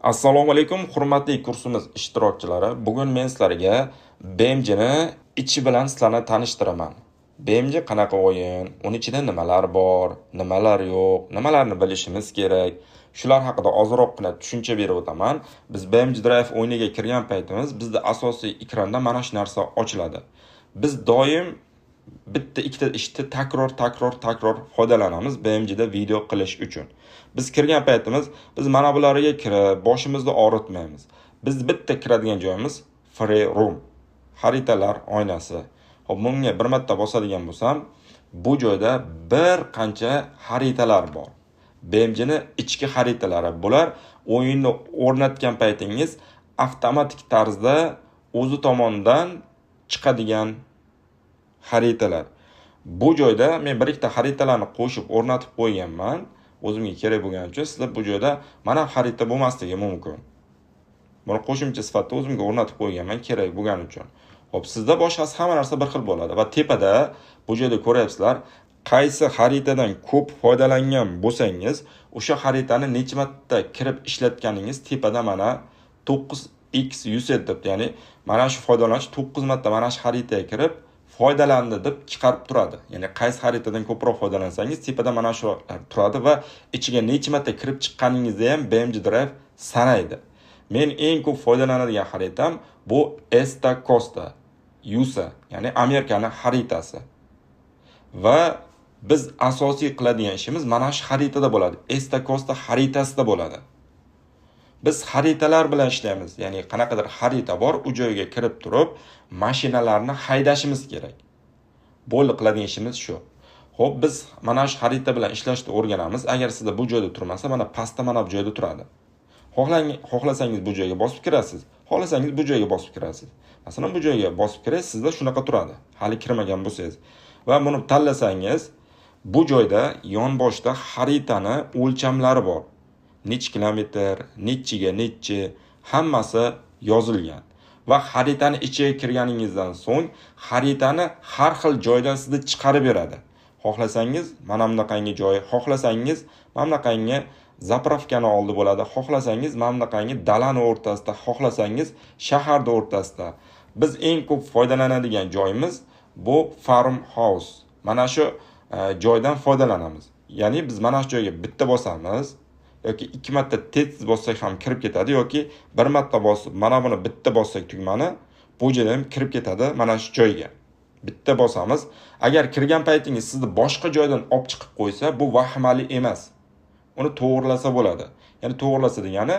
Assalomu alaykum, hurmatli kursimiz ishtirokchilari. Bugun men sizlarga BMJ ni ichi bilan sizlarni tanishtiraman. BMJ qanaqa o'yin, uning ichida nimalar bor, nimalar yo'q, nimalarni bilishimiz kerak. Shular haqida ozroqgina tushuncha berib o'taman. Biz BMJ Drive o'yiniga kirgan paytimiz bizda asosiy ekranda mana shu narsa ochiladi. Biz doim bitta ikkita ishni takror foydalanamiz BMJ da video qilish uchun. Biz kirgan paytimiz biz mana bularga kirib, boshimizni og'ritmaymiz. Biz bitta kiradigan joyimiz Free Room, xaritalar oynasi. Xo'p, bunga bir marta bosadigan bo'lsam, bu joyda bir qancha xaritalar bor. BMJ ni ichki xaritalari. Bular o'yinni o'rnatgan paytingiz avtomatik tarzda o'zi tomonidan chiqadigan xaritalar. Bu joyda men bir ikkita xaritalarni qo'shib o'rnatib qo'yganman. O'zimga kerak bo'lgani uchun sizlar bu joyda mana xarita bo'lmasligi mumkin. Buni qo'shimcha sifatida o'zimga o'rnatib qo'yganman kerak bo'lgani uchun. Xo'p, sizda boshqasi hamma narsa bir xil bo'ladi va tepada bu joyda ko'ryapsizlar, qaysi xaritadan ko'p foydalangan bo'lsangiz, o'sha xaritani necha marta kirib ishlatganingiz tepada mana 9x usage deb, ya'ni mana shu foydalanuvchi 9 marta mana shu xaritaga kirib foydalandi deb chiqarib turadi. Ya'ni qaysi xaritadan ko'proq foydalansangiz tepada mana shu turadi va ichiga necha marta kirib chiqqaningizni ham BMJ Drive sanaydi. Men eng ko'p foydalanadigan xaritam bu Esta Costa USA, ya'ni Amerikaning xaritasi. Va biz asosiy qiladigan ishimiz mana shu xaritada bo'ladi. Esta Costa xaritasida bo'ladi. Biz xaritalar bilan ishlaymiz. Ya'ni qanaqadir xarita bor, u joyga kirib turib, mashinalarni haydashimiz kerak. Bo'ldi, qiladigan ishimiz shu. Xo'p, biz mana shu xarita bilan ishlashni o'rganamiz. Agar sizda bu joyda turmasa, mana pastda mana bu joyda turadi. Xohlasangiz bu joyga bosib kirasiz, xohlasangiz bu joyga bosib kirasiz. Masalan, bu joyga bosib kirasiz, sizda shunaqa turadi. Hali kirmagan bo'lsangiz va buni tanlasangiz, bu joyda yonboshda xaritani o'lchamlari bor. Necha kilometr, nechiga nechi, hammasi yozilgan. Va xaritani ichiga kirganingizdan so'ng xaritani har xil joydan sizni chiqarib beradi. Xohlasangiz mana bunaqangi joy, xohlasangiz mana bunaqangi zapravkani oldi bo'ladi, xohlasangiz mana bunaqangi dalani o'rtasida, xohlasangiz shaharda o'rtasida. Biz eng ko'p foydalanadigan joyimiz bu farmhouse. Mana shu joydan foydalanamiz. Ya'ni biz mana shu joyga bitta bosamiz yoki 2 marta tez bossak ham kirib ketadi yoki bir marta bosib mana buni bitta bossak tugmani bu joyda ham kirib ketadi mana shu joyga. Bitta bosamiz. Agar kirgan paytingiz sizni boshqa joydan olib chiqib qo'ysa, bu vahimali emas. Uni to'g'rilasa bo'ladi. Ya'ni to'g'rilasa degani